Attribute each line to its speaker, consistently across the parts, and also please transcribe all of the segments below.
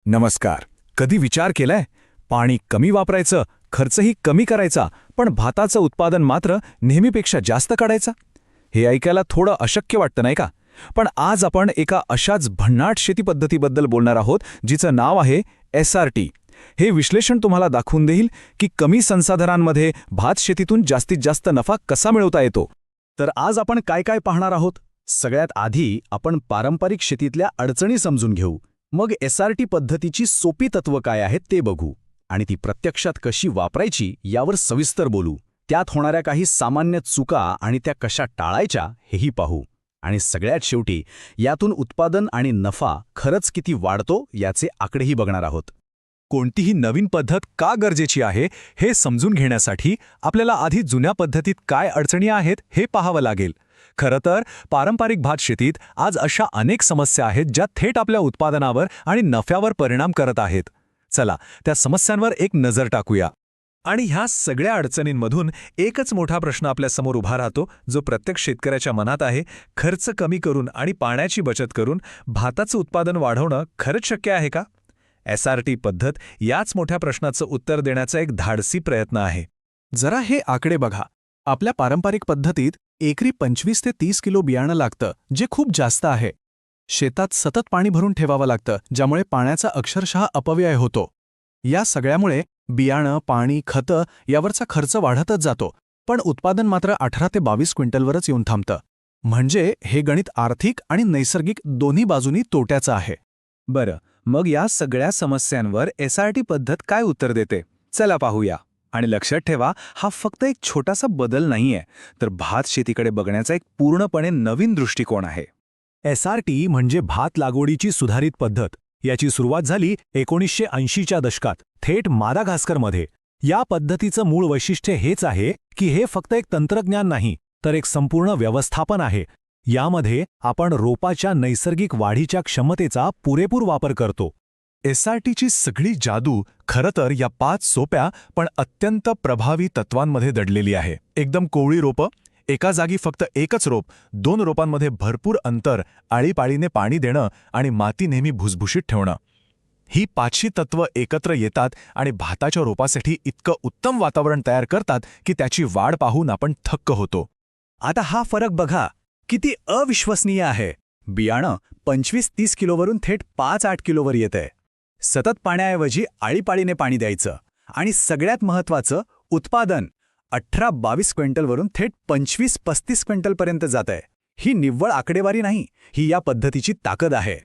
Speaker 1: नमस्कार. कधी विचार केलाय पाणी कमी वापरायचं, खर्चही कमी करायचा, पण भाताचं उत्पादन मात्र नेहमीपेक्षा जास्त काढायचा? हे ऐकायला थोडं अशक्य वाटतं नाही का? पण आज आपण एका अशाच भन्नाट शेती पद्धतीबद्दल बोलणार आहोत जिचं नाव आहे SRT. हे विश्लेषण तुम्हाला दाखवून देईल की कमी संसाधनांमध्ये भात शेतीतून जास्तीत जास्त नफा कसा मिळवता येतो. तर आज आपण काय काय पाहणार आहोत? सगळ्यात आधी आपण पारंपरिक शेतीतल्या अडचणी समजून घेऊ. मग SRT पद्धतीची सोपी तत्त्व काय आहेत ते बघू आणि ती प्रत्यक्षात कशी वापरायची यावर सविस्तर बोलू. त्यात होणाऱ्या काही सामान्य चुका आणि त्या कशा टाळायच्या हेही पाहू. आणि सगळ्यात शेवटी यातून उत्पादन आणि नफा खरंच किती वाढतो याचे आकडेही बघणार आहोत. कोणतीही नवीन पद्धत का गरजेची आहे हे समजून घेण्यासाठी आपल्याला आधी जुन्या पद्धतीत काय अडचणी आहेत हे पाहावं लागेल. खरं तर पारंपरिक भात शेतीत आज अशा अनेक समस्या आहेत ज्या थेट आपल्या उत्पादनावर आणि नफ्यावर परिणाम करत आहेत. चला त्या समस्यांवर एक नजर टाकूया. आणि ह्या सगळ्या अडचणींमधून एकच मोठा प्रश्न आपल्यासमोर उभा राहतो, जो प्रत्येक शेतकऱ्याच्या मनात आहे. खर्च कमी करून आणि पाण्याची बचत करून भाताचं उत्पादन वाढवणं खरंच शक्य आहे का? SRT पद्धत याच मोठ्या प्रश्नाचं उत्तर देण्याचा एक धाडसी प्रयत्न आहे. जरा हे आकडे बघा. आपल्या पारंपरिक पद्धतीत एकरी 25 ते 30 किलो बियाणं लागतं, जे खूप जास्त आहे. शेतात सतत पाणी भरून ठेवावं लागतं, ज्यामुळे पाण्याचा अक्षरशः अपव्यय होतो. या सगळ्यामुळे बियाणं, पाणी, खतं यावरचा खर्च वाढतच जातो, पण उत्पादन मात्र 18 ते 22 क्विंटलवरच येऊन थांबतं. म्हणजे हे गणित आर्थिक आणि नैसर्गिक दोन्ही बाजूंनी तोट्याचं आहे. बरं, मग या सगळ्या समस्यांवर SRT पद्धत काय उत्तर देते? चला पाहूया. आणि लक्षात ठेवा, हा फक्त एक छोटासा बदल नाहीये, तर भात शेतीकडे बघण्याचा एक पूर्णपणे नवीन दृष्टिकोन आहे. SRT म्हणजे भात लागवडीची सुधारित पद्धत. याची सुरुवात झाली 1980च्या दशकात, थेट मादागास्करमध्ये. या पद्धतीचं मूळ वैशिष्ट्य हेच आहे की हे फक्त एक तंत्रज्ञान नाही, तर एक संपूर्ण व्यवस्थापन आहे. यामध्ये आपण रोपाच्या नैसर्गिक वाढीच्या क्षमतेचा पुरेपूर वापर करतो. SRTची सगळी जादू खरं तर या 5 सोप्या पण अत्यंत प्रभावी तत्वांमध्ये दडलेली आहे. एकदम कोवळी रोपं, एका जागी फक्त एकच रोप, 2 रोपांमध्ये भरपूर अंतर, आळीपाळीने पाणी देणं आणि माती नेहमी भुसभुशीत ठेवणं. ही 5ही तत्त्व एकत्र येतात आणि भाताच्या रोपासाठी इतकं उत्तम वातावरण तयार करतात की त्याची वाढ पाहून आपण थक्क होतो. आता हा फरक बघा, किती अविश्वसनीय आहे. बियाणं 25-30 किलोवरून थेट 5-8 किलोवर येतंय. सतत पाण्याऐवजी आळीपाळीने पाणी द्यायचं. आणि सगळ्यात महत्त्वाचं, उत्पादन 18-22 क्विंटलवरून थेट 25-35 क्विंटलपर्यंत जातंय. ही निव्वळ आकडेवारी नाही, ही या पद्धतीची ताकद आहे.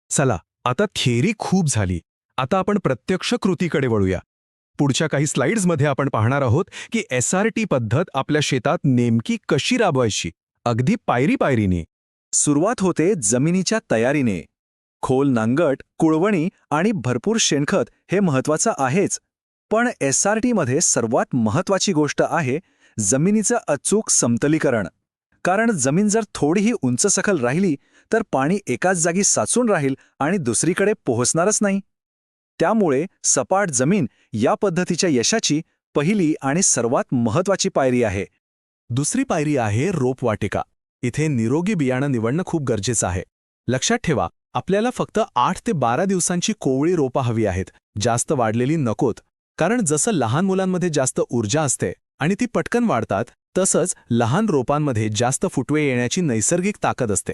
Speaker 1: चला, आता थिअरी खूप झाली. आता आपण प्रत्यक्ष कृतीकडे वळूया. पुढच्या काही स्लाइड्समध्ये आपण पाहणार आहोत की SRT पद्धत आपल्या शेतात नेमकी कशी राबवायची, अगदी पायरी-पायरीने. सुरुवात होते जमिनीच्या तयारीने. खोल नांगट, कुळवणी आणि भरपूर शेणखत हे महत्त्वाचं आहेच. पण SRTमध्ये सर्वात महत्त्वाची गोष्ट आहे जमिनीचं अचूक समतलीकरण. कारण जमीन जर थोडीही उंचसखल राहिली तर पाणी एकाच जागी साचून राहील आणि दुसरीकडे पोहोचणारच नाही. त्यामुळे सपाट जमीन या पद्धतीच्या यशाची पहिली आणि सर्वात महत्त्वाची पायरी आहे. दुसरी पायरी आहे रोपवाटिका. इथे निरोगी बियाणं निवडणं खूप गरजेचं आहे. लक्षात ठेवा, आपल्याला फक्त 8 ते 12 दिवसांची कोवळी रोपं हवी आहेत, जास्त वाढलेली नकोत. कारण जसं लहान मुलांमध्ये जास्त ऊर्जा असते आणि ती पटकन वाढतात, तसंच लहान रोपांमध्ये जास्त फुटवे येण्याची नैसर्गिक ताकद असते.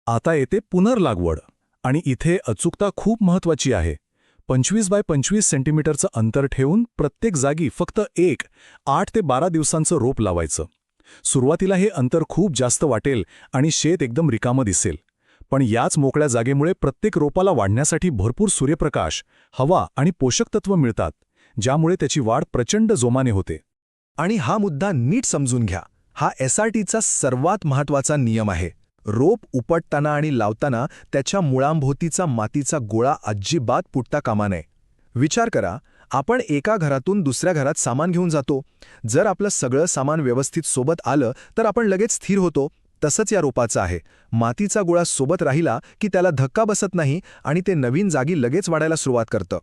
Speaker 1: आता येते पुनर्लागवड. आणि इथे अचूकता खूप महत्त्वाची आहे. 25 बाय 25 सेंटीमीटरचं अंतर ठेवून प्रत्येक जागी फक्त 8 ते 12 दिवसांचं रोप लावायचं. सुरुवातीला हे अंतर खूप जास्त वाटेल आणि शेत एकदम रिकामं दिसेल. पण याच मोकळ्या जागेमुळे प्रत्येक रोपाला वाढण्यासाठी भरपूर सूर्यप्रकाश, हवा आणि पोषक तत्व मिळतात, ज्यामुळे त्याची वाढ प्रचंड जोमाने होते. आणि हा मुद्दा नीट समजून घ्या. हा SRTचा सर्वात महत्त्वाचा नियम आहे. रोप उपटताना आणि लावताना त्याच्या मुळांभोवतीचा मातीचा गोळा अजिबात फुटता कामा नये. विचार करा, आपण एका घरातून दुसऱ्या घरात सामान घेऊन जातो. जर आपलं सगळं सामान व्यवस्थित सोबत आलं तर आपण लगेच स्थिर होतो. तसंच या रोपाचं आहे. मातीचा गोळा सोबत राहिला की त्याला धक्का बसत नाही आणि ते नवीन जागी लगेच वाढायला सुरुवात करतं.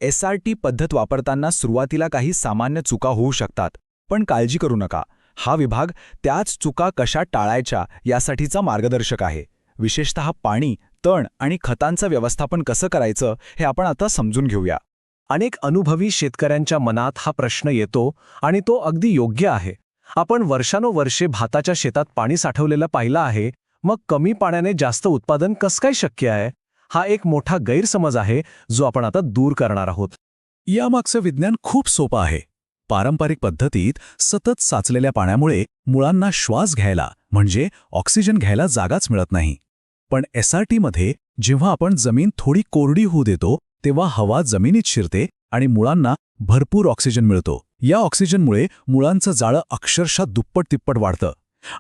Speaker 1: SRT पद्धत वापरताना सुरुवातीला काही सामान्य चुका होऊ शकतात, पण काळजी करू नका. हा विभाग त्याच चुका कशा टाळायच्या यासाठीचा मार्गदर्शक आहे. विशेषतः पाणी, तण आणि खतांचं व्यवस्थापन कसं करायचं हे आपण आता समजून घेऊया.
Speaker 2: अनेक अनुभवी शेतकऱ्यांच्या मनात हा प्रश्न येतो आणि तो अगदी योग्य आहे. आपण वर्षानुवर्षे भाताच्या शेतात पाणी साठवलेलं पाहिलं आहे, मग कमी पाण्याने जास्त उत्पादन कसं काय शक्य आहे? हा एक मोठा गैरसमज आहे जो आपण आता दूर करणार आहोत.
Speaker 1: यामागचं विज्ञान खूप सोपं आहे. पारंपरिक पद्धतीत सतत साचलेल्या पाण्यामुळे मुळांना श्वास घ्यायला म्हणजे ऑक्सिजन घ्यायला जागाच मिळत नाही. पण SRTमध्ये जेव्हा आपण जमीन थोडी कोरडी होऊ देतो तेव्हा हवा जमिनीत शिरते आणि मुळांना भरपूर ऑक्सिजन मिळतो. या ऑक्सिजनमुळे मुळांचं जाळं अक्षरशः दुप्पट तिप्पट वाढतं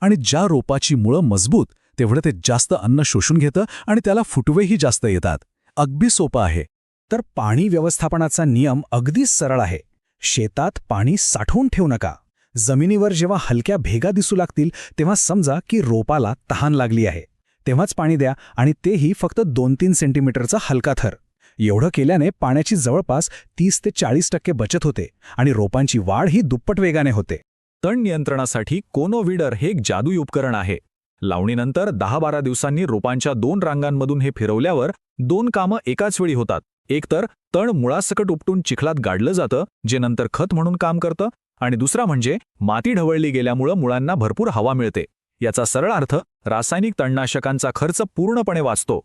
Speaker 1: आणि ज्या रोपाची मुळं मजबूत तेवढं ते जास्त अन्न शोषून घेतं आणि त्याला फुटवेही जास्त येतात. अगदी सोपं आहे. तर पाणी व्यवस्थापनाचा नियम अगदी सरळ आहे. शेतात पाणी साठवून ठेवू नका. जमिनीवर जेव्हा हलक्या भेगा दिसू लागतील तेव्हा समजा की रोपाला तहान लागली आहे. तेव्हाच पाणी द्या आणि तेही फक्त 2-3 सेंटीमीटरचा हलका थर. एवढं केल्याने पाण्याची जवळपास 30 ते 40% बचत होते आणि रोपांची वाढ ही दुप्पट वेगाने होते. तण नियंत्रणासाठी कोनोव्हिडर हे एक जादुई उपकरण आहे. लावणीनंतर 10-12 दिवसांनी रोपांच्या 2 रांगांमधून हे फिरवल्यावर 2 कामं एकाच वेळी होतात. एक तर तण मुळासकट उपटून चिखलात गाडलं जातं, जे नंतर खत म्हणून काम करतं, आणि दुसरा म्हणजे माती ढवळली गेल्यामुळं मुळांना भरपूर हवा मिळते. याचा सरळ अर्थ रासायनिक तणनाशकांचा खर्च पूर्णपणे वाचतो.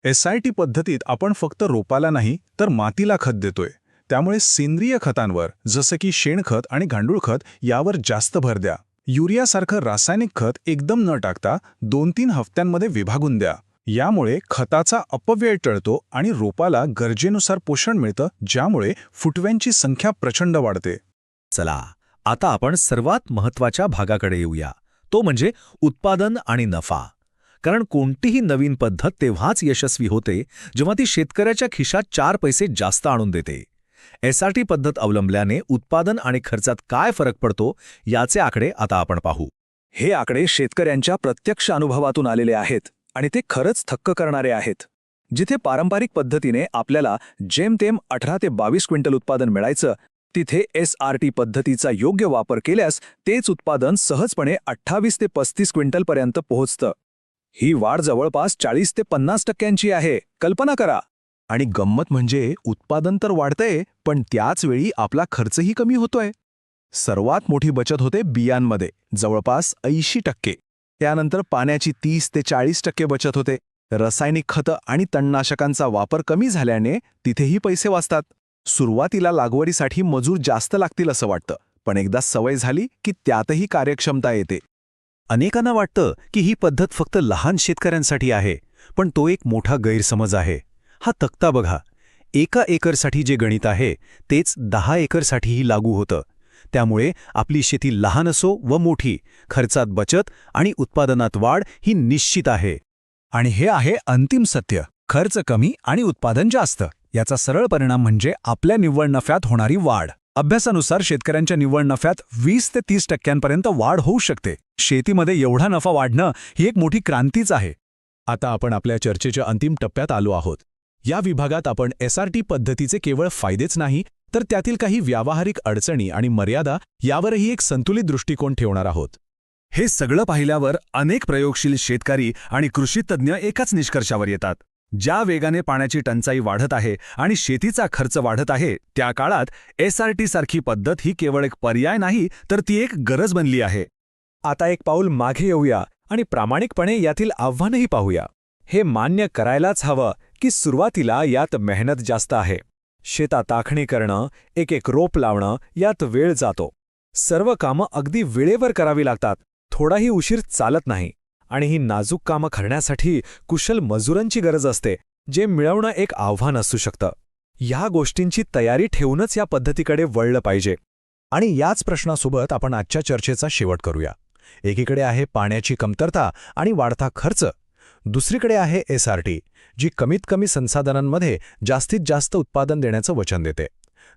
Speaker 3: SRT पद्धतीत आपण फक्त रोपाला नाही तर मातीला खत देतोय. त्यामुळे सेंद्रिय खतांवर जसं की शेणखत आणि गांडूळ खत यावर जास्त भर द्या. युरियासारखं रासायनिक खत एकदम न टाकता 2-3 हफ्त्यांमध्ये विभागून द्या. यामुळे खताचा अपव्यय टळतो आणि रोपाला गरजेनुसार पोषण मिळतं, ज्यामुळे फुटव्यांची संख्या प्रचंड वाढते.
Speaker 2: चला, आता आपण सर्वात महत्त्वाच्या भागाकडे येऊया. तो म्हणजे उत्पादन आणि नफा. कारण कोणतीही नवीन पद्धत तेव्हाच यशस्वी होते जेव्हा ती शेतकऱ्याच्या खिशात 4 पैसे जास्त आणून देते. SRT पद्धत अवलंबल्याने उत्पादन आणि खर्चात काय फरक पडतो याचे आकडे आता आपण पाहू.
Speaker 1: हे आकडे शेतकऱ्यांच्या प्रत्यक्ष अनुभवातून आलेले आहेत आणि ते खरंच थक्क करणारे आहेत. जिथे पारंपरिक पद्धतीने आपल्याला जेमतेम 18 ते 22 क्विंटल उत्पादन मिळायचं, तिथे SRT पद्धतीचा योग्य वापर केल्यास तेच उत्पादन सहजपणे 28 ते 35 क्विंटलपर्यंत पोहोचतं. ही वाढ जवळपास 40 ते 50% आहे. कल्पना करा.
Speaker 3: आणि गंमत म्हणजे उत्पादन तर वाढतंय, पण त्याच वेळी आपला खर्चही कमी होतोय. सर्वात मोठी बचत होते बियांमध्ये, जवळपास 80%. त्यानंतर पाण्याची 30 ते 40% बचत होते. रासायनिक खतं आणि तणनाशकांचा वापर कमी झाल्याने तिथेही पैसे वाचतात. सुरुवातीला लागवडीसाठी मजूर जास्त लागतील असं वाटतं, पण एकदा सवय झाली की त्यातही कार्यक्षमता येते.
Speaker 2: अनेकांना वाटतं की ही पद्धत फक्त लहान शेतकऱ्यांसाठी आहे, पण तो एक मोठा गैरसमज आहे. हा तक्ता बघा. 1 एकरसाठी जे गणित आहे तेच 10 एकरसाठीही लागू होतं. त्यामुळे आपली शेती लहान असो व मोठी, खर्चात बचत आणि उत्पादनात वाढ ही निश्चित आहे.
Speaker 1: आणि हे आहे अंतिम सत्य. खर्च कमी आणि उत्पादन जास्त. याचा सरळ परिणाम म्हणजे आपल्या निव्वळ नफ्यात होणारी वाढ. अभ्यासानुसार शेतकऱ्यांच्या निव्वळ नफ्यात 20 ते 30% वाढ होऊ शकते. शेतीमध्ये एवढा नफा वाढणं ही एक मोठी क्रांतीच आहे.
Speaker 3: आता आपण आपल्या चर्चेच्या अंतिम टप्प्यात आलो आहोत. या विभागात आपण SRT पद्धतीचे केवळ फायदेच नाही, तर त्यातील काही व्यावहारिक अडचणी आणि मर्यादा यावरही एक संतुलित दृष्टिकोन ठेवणार आहोत.
Speaker 2: हे सगळं पाहिल्यावर अनेक प्रयोगशील शेतकरी आणि कृषीतज्ञ एकाच निष्कर्षावर येतात. ज्या वेगाने पाण्याची टंचाई वाढत आहे आणि शेतीचा खर्च वाढत आहे, त्या काळात SRT सारखी पद्धत ही केवळ एक पर्याय नाही, तर ती एक गरज बनली आहे.
Speaker 1: आता एक पाऊल मागे येऊया आणि प्रामाणिकपणे यातील आव्हानही पाहूया. हे मान्य करायलाच हवं की सुरुवातीला यात मेहनत जास्त आहे. शेतात आखणी करणं, एक रोप लावणं यात वेळ जातो. सर्व कामं अगदी वेळेवर करावी लागतात. थोडाही उशीर चालत नाही. आणि ही नाजूक कामं करण्यासाठी कुशल मजुरांची गरज असते, जे मिळवणं एक आव्हान असू शकतं. या गोष्टींची तयारी ठेवूनच या पद्धतीकडे वळलं पाहिजे. आणि याच प्रश्नासोबत आपण आजच्या चर्चेचा शेवट करूया. एकीकडे आहे पाण्याची कमतरता आणि वाढता खर्च. दुसरीकडे आहे SRT, जी कमीत कमी संसाधनांमध्ये जास्तीत जास्त उत्पादन देण्याचं वचन देते.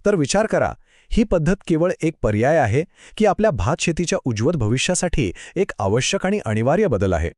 Speaker 1: तर विचार करा, ही पद्धत केवळ एक पर्याय आहे की आपल्या भात शेतीच्या उज्ज्वल भविष्यासाठी एक आवश्यक आणि अनिवार्य बदल आहे.